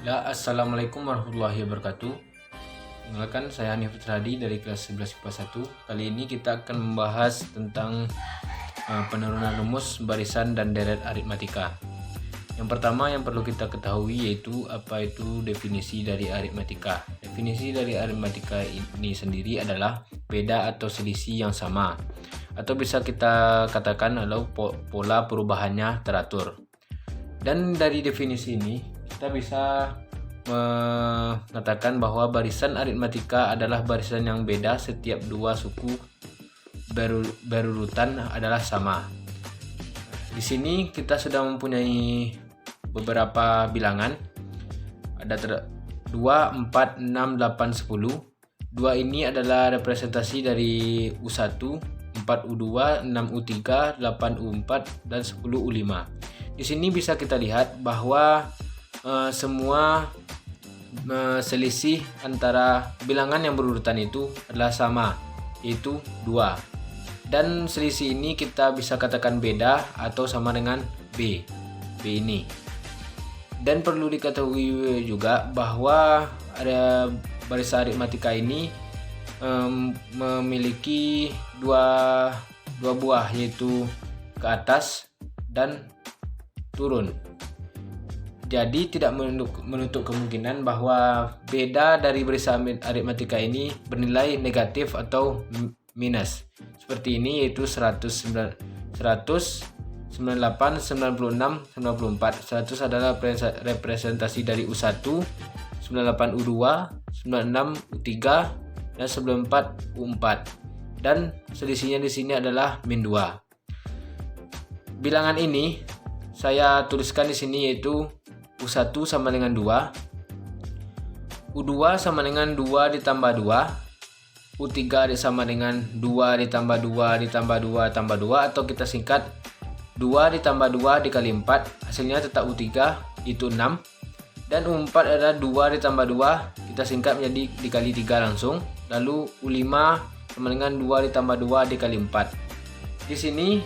Ya, Assalamualaikum warahmatullahi wabarakatuh. Kenalkan, saya Hanif Fitradi dari kelas 11 IPA 1. Kali ini kita akan membahas tentang penurunan rumus, barisan, dan deret aritmatika. Yang pertama yang perlu kita ketahui yaitu apa itu definisi dari aritmatika. Definisi dari aritmatika ini sendiri adalah beda atau selisih yang sama, atau bisa kita katakan adalah pola perubahannya teratur. Dan dari definisi ini kita bisa mengatakan bahwa barisan aritmatika adalah barisan yang beda setiap dua suku berurutan adalah sama. Di sini kita sudah mempunyai beberapa bilangan. Ada 2, 4, 6, 8, 10. 2 ini adalah representasi dari U1, 4 U2, 6 U3, 8 U4, dan 10 U5. Di sini bisa kita lihat bahwa semua selisih antara bilangan yang berurutan itu adalah sama, yaitu 2. Dan selisih ini kita bisa katakan beda atau sama dengan B ini. Dan perlu diketahui juga bahwa ada barisan aritmatika ini memiliki dua buah, yaitu ke atas dan turun. Jadi tidak menutup kemungkinan bahwa beda dari barisan aritmatika ini bernilai negatif atau minus. Seperti ini, yaitu 100, 98, 96, 94. 100 adalah representasi dari U1, 98 U2, 96 U3, dan 94 U4. Dan selisihnya di sini adalah min 2. Bilangan ini saya tuliskan di sini, yaitu U1 sama dengan 2, U2 sama dengan 2 ditambah 2, U3 sama dengan 2 ditambah 2 ditambah 2 tambah 2, atau kita singkat 2 ditambah 2 dikali 4, hasilnya tetap U3, itu 6. Dan U4 adalah 2 ditambah 2, kita singkat menjadi dikali 3 langsung. Lalu U5 sama dengan 2 ditambah 2 dikali 4. Di sini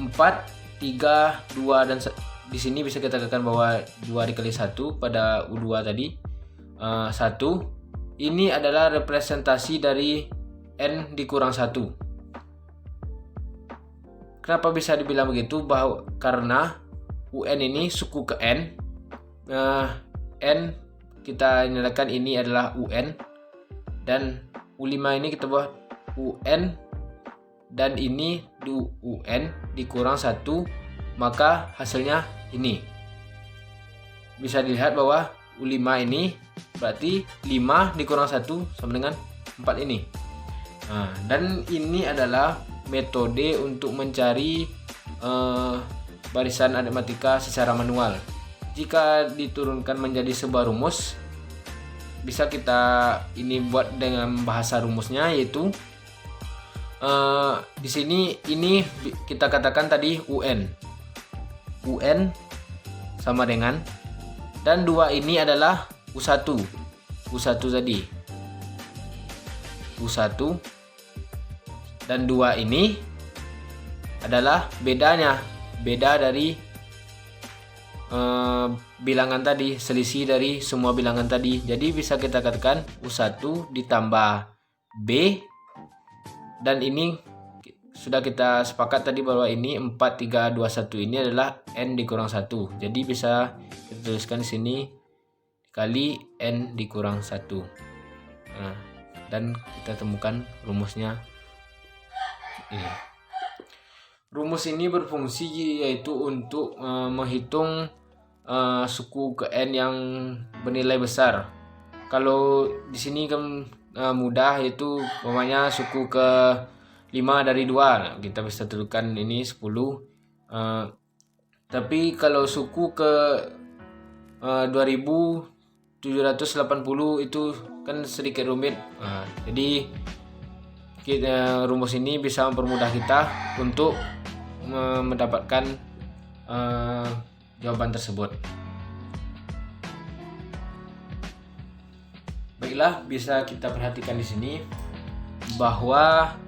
4, 3, 2, dan di sini bisa kita katakan bahwa 2 dikali 1 pada U2 tadi 1. Ini adalah representasi dari N dikurang 1. Kenapa bisa dibilang begitu? Karena UN ini suku ke N. N kita nyalakan ini adalah UN, dan U5 ini kita buat UN, dan ini UN dikurang 1, maka hasilnya ini. Bisa dilihat bahwa U5 ini berarti 5 dikurang 1 sama dengan 4 ini. Dan ini adalah metode untuk mencari barisan aritmatika secara manual. Jika diturunkan menjadi sebuah rumus, bisa kita ini buat dengan bahasa rumusnya, yaitu di sini ini kita katakan tadi UN sama dengan, dan 2 ini adalah U1 tadi U1, dan 2 ini adalah beda dari bilangan tadi, selisih dari semua bilangan tadi. Jadi bisa kita katakan U1 ditambah B, dan ini sudah kita sepakat tadi bahwa ini 4, 3, 2, 1 ini adalah N dikurang 1. Jadi bisa kita tuliskan di sini kali N dikurang 1. Dan kita temukan rumusnya ini. Rumus ini berfungsi yaitu untuk menghitung suku ke N yang bernilai besar. Kalau di sini kan mudah, yaitu umpamanya suku ke 5 dari 2, kita bisa tentukan ini 10. Tapi kalau suku ke 2780 itu kan sedikit rumit. Jadi rumus ini bisa mempermudah kita untuk mendapatkan jawaban tersebut. Baiklah, bisa kita perhatikan di sini bahwa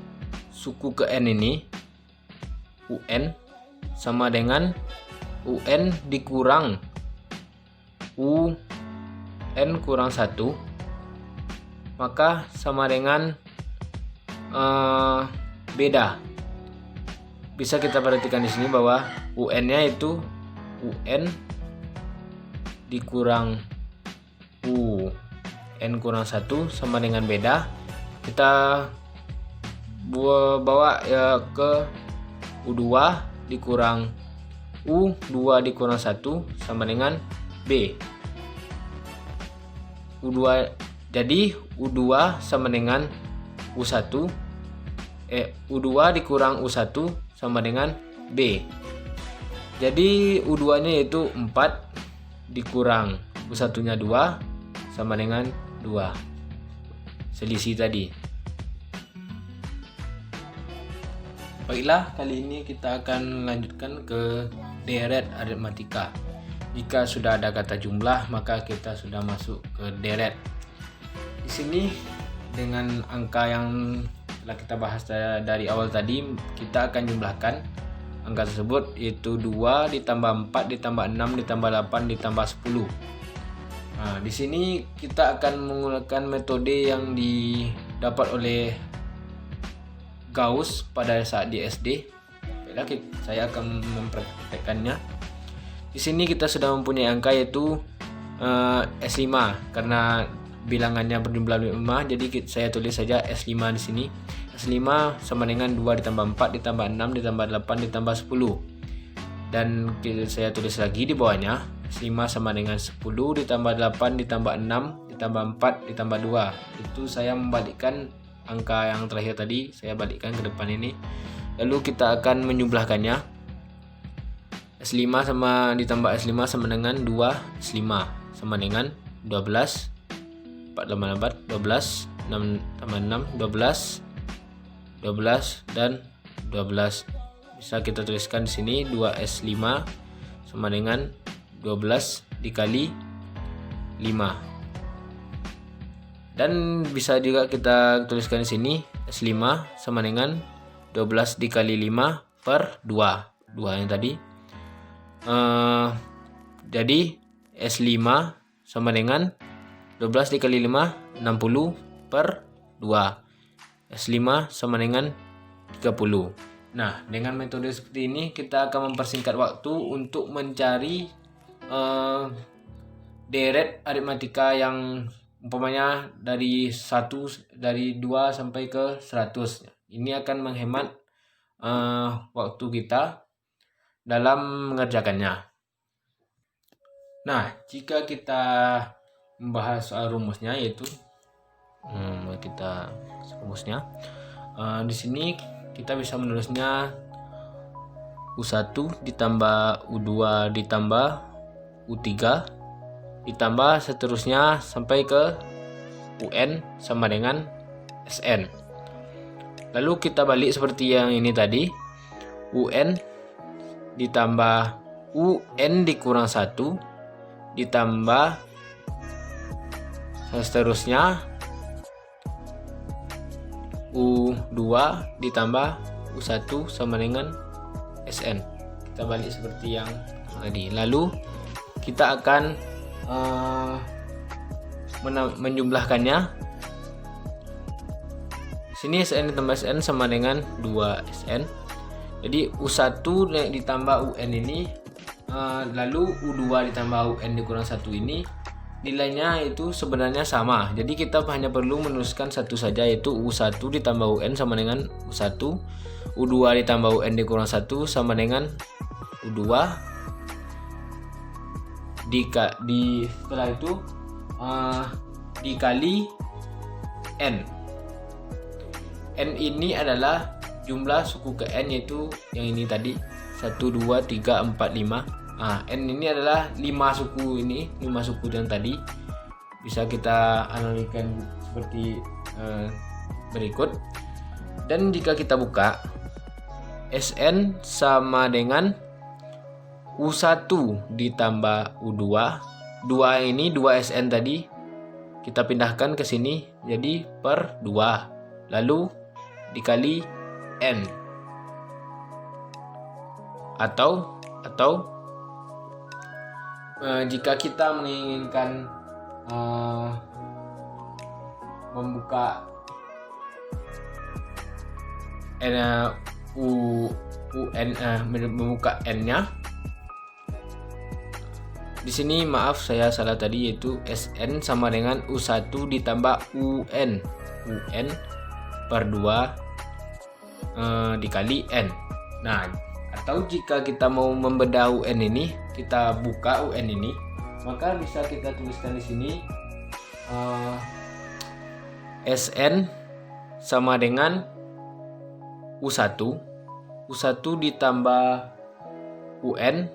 suku ke N ini UN sama dengan UN dikurang U UN kurang 1, maka sama dengan beda. Bisa kita perhatikan di sini bahwa UN-nya itu UN dikurang UN kurang 1 sama dengan beda. Kita bawa ya ke U2 dikurang U2 dikurang 1 sama dengan B. Jadi U2 sama dengan U1, U2 dikurang U1 sama dengan B. Jadi U2 nya yaitu 4 dikurang U1 nya 2 sama dengan 2. Selisih tadi. Baiklah, kali ini kita akan lanjutkan ke deret aritmatika. Jika sudah ada kata jumlah, maka kita sudah masuk ke deret. Di sini dengan angka yang telah kita bahas dari awal tadi, kita akan jumlahkan angka tersebut, yaitu 2 ditambah 4 ditambah 6 ditambah 8 ditambah 10. Nah, di sini kita akan menggunakan metode yang didapat oleh Gauss pada saat di SD. Baiklah, saya akan mempraktekkannya. Di sini kita sudah mempunyai angka yaitu S5 karena bilangannya berjumlah 5, jadi saya tulis saja S5 di sini. S5 sama dengan 2 ditambah 4 ditambah 6 ditambah 8 ditambah 10. Dan saya tulis lagi di bawahnya S5 sama dengan 10 ditambah 8 ditambah 6 ditambah 4 ditambah 2. Itu saya membalikkan angka yang terakhir tadi, saya balikkan ke depan ini. Lalu kita akan menjumlahkannya. S5 sama ditambah S5 sama dengan 2 S5 sama dengan 12. 4 tambah 4 12, 6 tambah 6 12, 12 dan 12. Bisa kita tuliskan di sini 2S5 sama dengan 12 dikali 5. Dan bisa juga kita tuliskan di sini S5 sama dengan 12 dikali 5 per 2. 2 yang tadi. Jadi S5 sama dengan 12 dikali 5 60 per 2. S5 sama dengan 30. Nah, dengan metode seperti ini kita akan mempersingkat waktu untuk mencari deret aritmatika yang umpamanya dari 2 sampai ke 100. Ini akan menghemat waktu kita dalam mengerjakannya. Nah, jika kita membahas soal rumusnya, yaitu kita rumusnya di sini kita bisa menulisnya U1 ditambah U2 ditambah U3 ditambah seterusnya sampai ke UN sama dengan SN. Lalu kita balik seperti yang ini tadi, UN ditambah UN dikurang 1 ditambah seterusnya U2 ditambah U1 sama dengan SN. Kita balik seperti yang tadi. Lalu kita akan menjumlahkannya. Sini SN ditambah SN sama dengan 2SN. Jadi U1 ditambah UN ini, lalu U2 ditambah UN dikurang 1 ini nilainya itu sebenarnya sama. Jadi kita hanya perlu menuliskan satu saja, yaitu U1 ditambah UN sama dengan U1, U2 ditambah UN dikurang 1 sama dengan U2 setelah itu dikali N. N ini adalah jumlah suku ke N, yaitu yang ini tadi 1, 2, 3, 4, 5. N ini adalah 5 suku ini, 5 suku yang tadi. Bisa kita analikan seperti berikut. Dan jika kita buka, SN sama dengan U1 ditambah U2. 2 ini 2SN tadi kita pindahkan ke sini jadi per 2. Lalu dikali N. Atau jika kita menginginkan membuka membuka n-nya. Di sini maaf saya salah tadi, yaitu SN sama dengan U1 ditambah UN. UN per 2 dikali N. Nah, atau jika kita mau membedah UN ini, kita buka UN ini, maka bisa kita tuliskan di sini SN sama dengan U1 ditambah UN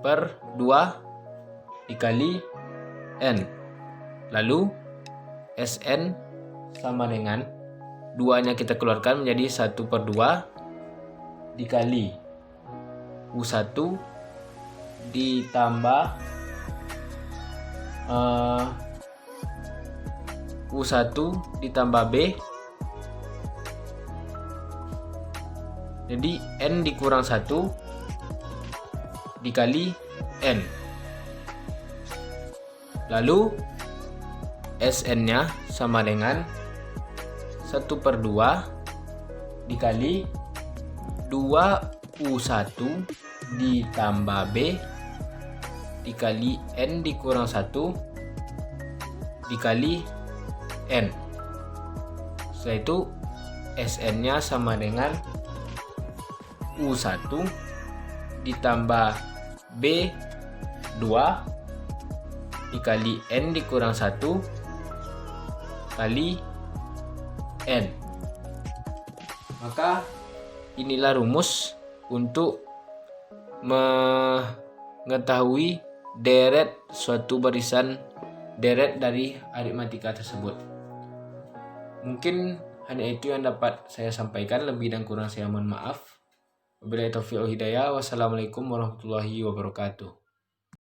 per 2 dikali N. Lalu SN sama dengan 2-nya kita keluarkan menjadi 1 per 2 dikali U1 ditambah U1 ditambah B. Jadi N dikurang 1 dikali N. Lalu SN-nya sama dengan 1 per 2 dikali 2U1 ditambah B dikali N dikurang 1 dikali N. Setelah itu SN-nya sama dengan U1 ditambah B2 dikali N dikurang 1 kali N. Maka inilah rumus untuk mengetahui deret suatu barisan, deret dari aritmatika tersebut. Mungkin hanya itu yang dapat saya sampaikan, lebih dan kurang saya mohon maaf. Wabillahi taufiq wal hidayah. Wassalamualaikum warahmatullahi wabarakatuh.